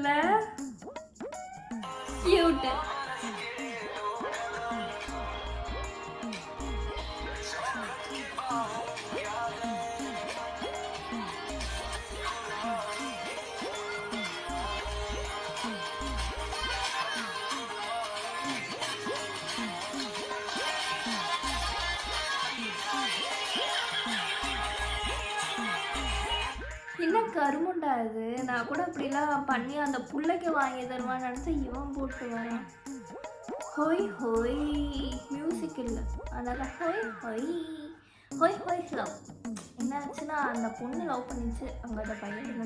இல்ல கியூட். என்ன கருமுண்டா இது? நான் கூட அப்படிலாம் பண்ணி அந்த புள்ளைக்கு வாங்கி தருவான்னு நினச்சா இவன் போட்டு வரான். ஹொய் ஹொய் மியூசிக் இல்லை, அதனால் ஹொய் ஹொய் ஹொய் ஹொய் லவ். என்ன ஆச்சுன்னா அந்த பொண்ணு லவ் பண்ணிச்சு, அங்கே அந்த பையன்